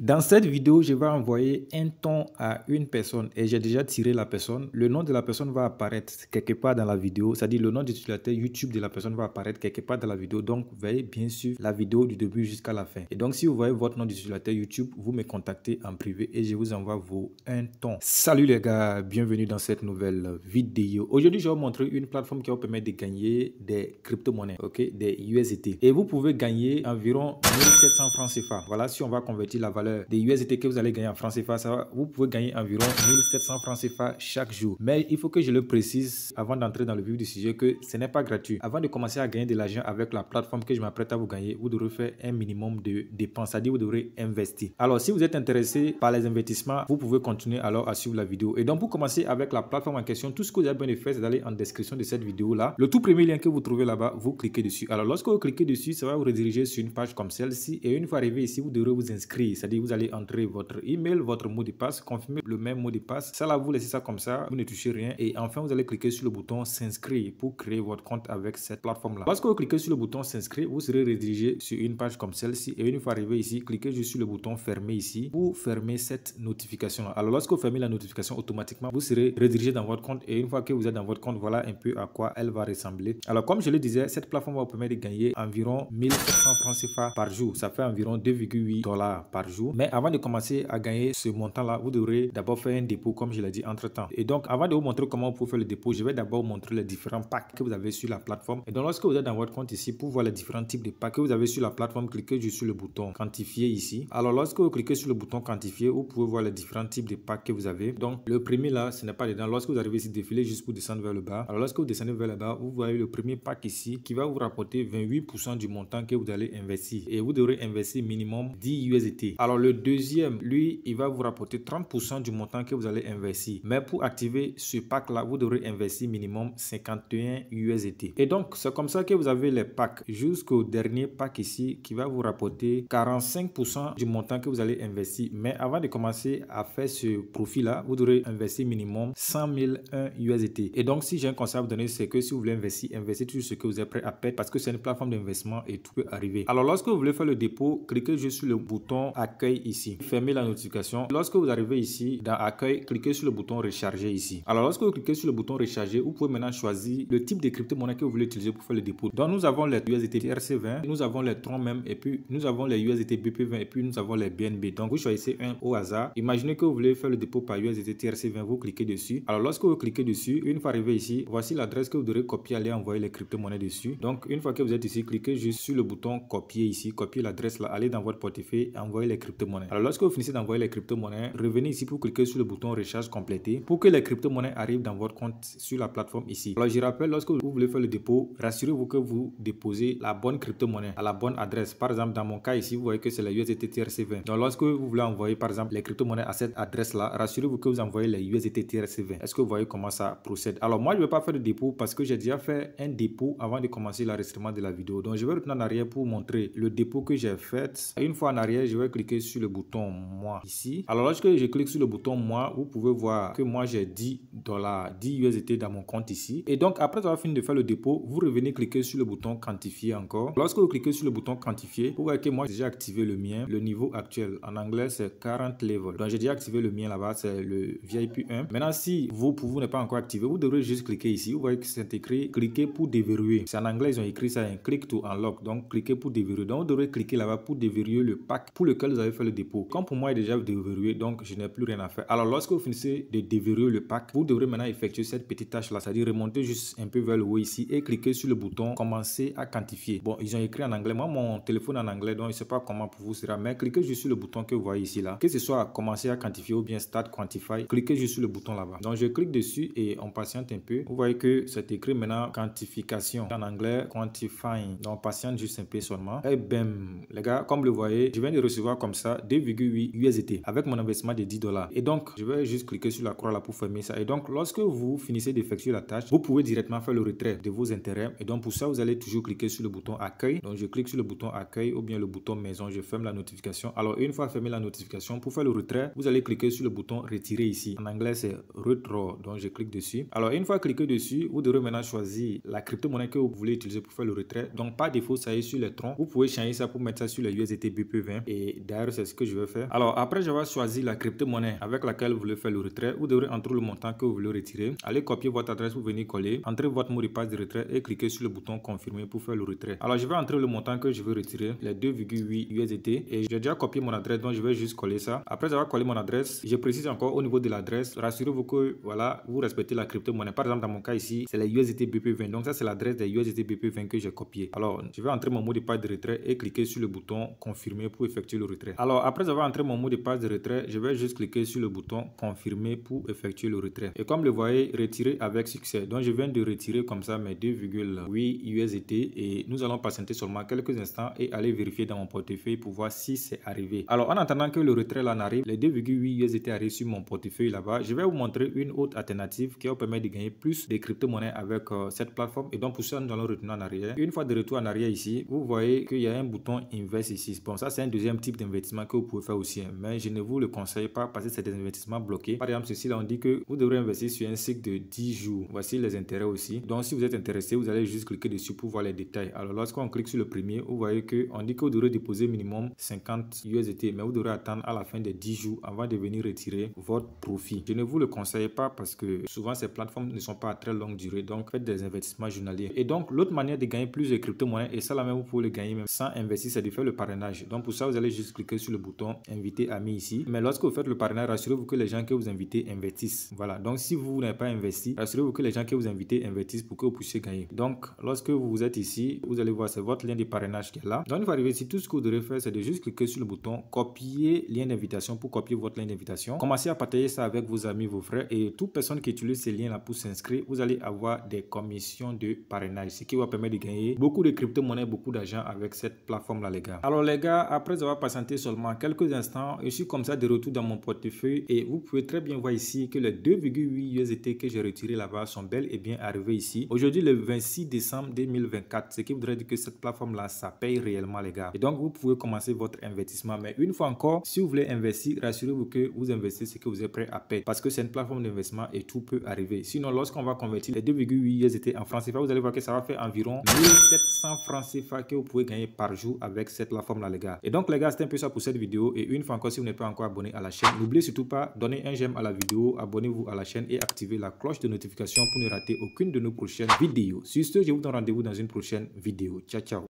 Dans cette vidéo, je vais envoyer un ton à une personne et j'ai déjà tiré la personne. Le nom de la personne va apparaître quelque part dans la vidéo, c'est-à-dire le nom d'utilisateur YouTube de la personne va apparaître quelque part dans la vidéo. Donc, veuillez bien suivre la vidéo du début jusqu'à la fin. Et donc, si vous voyez votre nom d'utilisateur YouTube, vous me contactez en privé et je vous envoie vos un ton. Salut les gars, bienvenue dans cette nouvelle vidéo. Aujourd'hui, je vais vous montrer une plateforme qui va vous permettre de gagner des crypto-monnaies, ok, des USDT. Et vous pouvez gagner environ 1700 francs CFA. Voilà, si on va convertir la valeur des USDT que vous allez gagner en francs CFA, vous pouvez gagner environ 1700 francs CFA chaque jour. Mais il faut que je le précise avant d'entrer dans le vif du sujet que ce n'est pas gratuit. Avant de commencer à gagner de l'argent avec la plateforme que je m'apprête à vous gagner, vous devrez faire un minimum de dépenses, c'est-à-dire vous devrez investir. Alors, si vous êtes intéressé par les investissements, vous pouvez continuer alors à suivre la vidéo. Et donc, pour commencer avec la plateforme en question, tout ce que vous avez besoin de faire, c'est d'aller en description de cette vidéo-là. Le tout premier lien que vous trouvez là-bas, vous cliquez dessus. Alors, lorsque vous cliquez dessus, ça va vous rediriger sur une page comme celle-ci. Et une fois arrivé ici, vous devrez vous inscrire. C'est-à-dire, vous allez entrer votre email, votre mot de passe, confirmer le même mot de passe. Ça là, vous laissez ça comme ça, vous ne touchez rien. Et enfin, vous allez cliquer sur le bouton s'inscrire pour créer votre compte avec cette plateforme-là. Lorsque vous cliquez sur le bouton s'inscrire, vous serez redirigé sur une page comme celle-ci. Et une fois arrivé ici, cliquez juste sur le bouton fermer ici pour fermer cette notification. Alors, lorsque vous fermez la notification, automatiquement, vous serez redirigé dans votre compte. Et une fois que vous êtes dans votre compte, voilà un peu à quoi elle va ressembler. Alors, comme je le disais, cette plateforme va vous permettre de gagner environ 1700 francs CFA par jour. Ça fait environ 2,8 $ par jour. Mais avant de commencer à gagner ce montant-là, vous devrez d'abord faire un dépôt, comme je l'ai dit entre-temps. Et donc, avant de vous montrer comment vous pouvez faire le dépôt, je vais d'abord vous montrer les différents packs que vous avez sur la plateforme. Et donc, lorsque vous êtes dans votre compte ici, pour voir les différents types de packs que vous avez sur la plateforme, cliquez juste sur le bouton quantifier ici. Alors, lorsque vous cliquez sur le bouton quantifier, vous pouvez voir les différents types de packs que vous avez. Donc, le premier là, ce n'est pas dedans. Lorsque vous arrivez ici, défiler juste pour descendre vers le bas. Alors, lorsque vous descendez vers le bas, vous voyez le premier pack ici qui va vous rapporter 28% du montant que vous allez investir. Et vous devrez investir minimum 10 USDT. Alors, le deuxième, lui, il va vous rapporter 30% du montant que vous allez investir. Mais pour activer ce pack-là, vous devrez investir minimum 51 USDT. Et donc, c'est comme ça que vous avez les packs jusqu'au dernier pack ici qui va vous rapporter 45% du montant que vous allez investir. Mais avant de commencer à faire ce profit-là, vous devrez investir minimum 100 001 USDT. Et donc, si j'ai un conseil à vous donner, c'est que si vous voulez investir, investissez tout ce que vous êtes prêt à perdre parce que c'est une plateforme d'investissement et tout peut arriver. Alors, lorsque vous voulez faire le dépôt, cliquez juste sur le bouton accueil ici. Fermez la notification. Lorsque vous arrivez ici, dans accueil, cliquez sur le bouton recharger ici. Alors, lorsque vous cliquez sur le bouton recharger, vous pouvez maintenant choisir le type de crypto-monnaie que vous voulez utiliser pour faire le dépôt. Donc, nous avons les USDT TRC20, nous avons les Tron même, et puis nous avons les USDT BP20, et puis nous avons les BNB. Donc, vous choisissez un au hasard. Imaginez que vous voulez faire le dépôt par USDT TRC20, vous cliquez dessus. Alors, lorsque vous cliquez dessus, une fois arrivé ici, voici l'adresse que vous devrez copier, aller envoyer les crypto-monnaies dessus. Donc, une fois que vous êtes ici, cliquez juste sur le bouton copier ici, copier l'adresse là, allez dans votre portefeuille et envoyer les crypto-monnaies. Alors, lorsque vous finissez d'envoyer les crypto-monnaies, revenez ici pour cliquer sur le bouton recharge complété pour que les crypto-monnaies arrivent dans votre compte sur la plateforme ici. Alors, je rappelle, lorsque vous voulez faire le dépôt, rassurez-vous que vous déposez la bonne crypto-monnaie à la bonne adresse. Par exemple, dans mon cas ici, vous voyez que c'est la USDT TRC20. Donc, lorsque vous voulez envoyer, par exemple, les crypto-monnaies à cette adresse-là, rassurez-vous que vous envoyez les USDT TRC20. Est-ce que vous voyez comment ça procède? Alors, moi, je ne vais pas faire de dépôt parce que j'ai déjà fait un dépôt avant de commencer l'enregistrement de la vidéo. Donc, je vais retourner en arrière pour vous montrer le dépôt que j'ai fait. Une fois en arrière, je vais cliquer sur le bouton moi ici. Alors, lorsque je clique sur le bouton moi, vous pouvez voir que moi, j'ai 10 $, 10 USDT dans mon compte ici. Et donc, après avoir fini de faire le dépôt, vous revenez cliquer sur le bouton quantifier encore. Lorsque vous cliquez sur le bouton quantifier, vous voyez que moi, j'ai déjà activé le mien, le niveau actuel. En anglais, c'est 40 level. Donc, j'ai déjà activé le mien là-bas, c'est le VIP 1. Maintenant, si pour vous n'est pas encore activé, vous devrez juste cliquer ici. Vous voyez que c'est écrit cliquer pour déverrouiller. C'est en anglais, ils ont écrit ça, un click to unlock. Donc, cliquez pour déverrouiller. Donc, vous devrez cliquer là-bas pour déverrouiller le pack pour lequel vous avez fait le dépôt. Comme pour moi, il est déjà déverrouillé, donc je n'ai plus rien à faire. Alors, lorsque vous finissez de déverrouiller le pack, vous devrez maintenant effectuer cette petite tâche-là, c'est-à-dire remonter juste un peu vers le haut ici et cliquer sur le bouton commencer à quantifier. Bon, ils ont écrit en anglais. Moi, mon téléphone en anglais, donc je ne sais pas comment pour vous sera, mais cliquez juste sur le bouton que vous voyez ici là. Que ce soit commencer à quantifier ou bien start quantify, cliquez juste sur le bouton là-bas. Donc, je clique dessus et on patiente un peu. Vous voyez que c'est écrit maintenant quantification. En anglais, quantifying. Donc, patiente juste un peu seulement. Et bam, les gars, comme vous le voyez, je viens de recevoir comme ça 2,8 USDT avec mon investissement de 10 $. Et donc, je vais juste cliquer sur la croix là pour fermer ça. Et donc, lorsque vous finissez d'effectuer la tâche, vous pouvez directement faire le retrait de vos intérêts. Et donc, pour ça, vous allez toujours cliquer sur le bouton accueil. Donc, je clique sur le bouton accueil ou bien le bouton maison. Je ferme la notification. Alors, une fois fermé la notification, pour faire le retrait, vous allez cliquer sur le bouton retirer ici. En anglais, c'est withdraw. Donc, je clique dessus. Alors, une fois cliqué dessus, vous devrez maintenant choisir la crypto-monnaie que vous voulez utiliser pour faire le retrait. Donc, par défaut, ça est sur les troncs. Vous pouvez changer ça pour mettre ça sur les USDT BP20. Et d'ailleurs, c'est ce que je vais faire. Alors après j'avais choisi la crypto-monnaie avec laquelle vous voulez faire le retrait, vous devrez entrer le montant que vous voulez retirer. Allez copier votre adresse pour venir coller, entrez votre mot de passe de retrait et cliquez sur le bouton confirmer pour faire le retrait. Alors je vais entrer le montant que je veux retirer, les 2,8 USDT, et j'ai déjà copié mon adresse, donc je vais juste coller ça. Après avoir collé mon adresse, je précise encore au niveau de l'adresse, rassurez-vous que voilà, vous respectez la crypto-monnaie. Par exemple dans mon cas ici, c'est les USDT BP20, donc ça c'est l'adresse des USDT BP20 que j'ai copié. Alors je vais entrer mon mot de passe de retrait et cliquer sur le bouton confirmer pour effectuer le retrait. Alors après avoir entré mon mot de passe de retrait, je vais juste cliquer sur le bouton confirmer pour effectuer le retrait. Et comme le voyez, retirer avec succès. Donc je viens de retirer comme ça mes 2,8 USDT et nous allons patienter seulement quelques instants et aller vérifier dans mon portefeuille pour voir si c'est arrivé. Alors en attendant que le retrait là n'arrive, les 2,8 USDT arrivent sur mon portefeuille là-bas, je vais vous montrer une autre alternative qui va vous permettre de gagner plus de crypto-monnaies avec cette plateforme. Et donc pour ça, nous allons retourner en arrière. Une fois de retour en arrière ici, vous voyez qu'il y a un bouton Invest ici. Bon, ça c'est un deuxième type d'investissement que vous pouvez faire aussi, mais je ne vous le conseille pas parce que c'est des investissements bloqués. Par exemple, ceci là, on dit que vous devrez investir sur un cycle de 10 jours. Voici les intérêts aussi. Donc si vous êtes intéressé, vous allez juste cliquer dessus pour voir les détails. Alors lorsqu'on clique sur le premier, vous voyez qu'on dit que vous devrez déposer minimum 50 USDT, mais vous devrez attendre à la fin des 10 jours avant de venir retirer votre profit. Je ne vous le conseille pas parce que souvent ces plateformes ne sont pas à très longue durée, donc faites des investissements journaliers. Et donc l'autre manière de gagner plus de crypto-monnaies, et ça là même vous pouvez le gagner même sans investir, c'est de faire le parrainage. Donc pour ça, vous allez juste cliquer sur le bouton inviter amis ici. Mais lorsque vous faites le parrainage, rassurez-vous que les gens que vous invitez investissent. Voilà, donc si vous n'avez pas investi, rassurez-vous que les gens que vous invitez investissent pour que vous puissiez gagner. Donc lorsque vous êtes ici, vous allez voir, c'est votre lien de parrainage qui est là. Donc une fois arrivé ici, tout ce que vous devrez faire, c'est de juste cliquer sur le bouton copier lien d'invitation pour copier votre lien d'invitation. Commencez à partager ça avec vos amis, vos frères, et toute personne qui utilise ces liens là pour s'inscrire, vous allez avoir des commissions de parrainage, ce qui va permettre de gagner beaucoup de crypto-monnaies, beaucoup d'argent avec cette plateforme là les gars. Alors les gars, après avoir patienté seulement quelques instants, je suis comme ça de retour dans mon portefeuille et vous pouvez très bien voir ici que les 2,8 USDT que j'ai retiré là-bas sont bel et bien arrivés ici. Aujourd'hui le 26 décembre 2024, ce qui voudrait dire que cette plateforme là, ça paye réellement les gars. Et donc vous pouvez commencer votre investissement. Mais une fois encore, si vous voulez investir, rassurez-vous que vous investissez ce que vous êtes prêt à payer parce que c'est une plateforme d'investissement et tout peut arriver. Sinon, lorsqu'on va convertir les 2,8 USDT en francs CFA, vous allez voir que ça va faire environ 1700 francs CFA que vous pouvez gagner par jour avec cette plateforme là les gars. Et donc les gars, c'était un peu ça pour cette vidéo. Et une fois encore, si vous n'êtes pas encore abonné à la chaîne, n'oubliez surtout pas donner un j'aime à la vidéo, abonnez-vous à la chaîne et activez la cloche de notification pour ne rater aucune de nos prochaines vidéos. Sur ce, je vous donne rendez-vous dans une prochaine vidéo. Ciao ciao.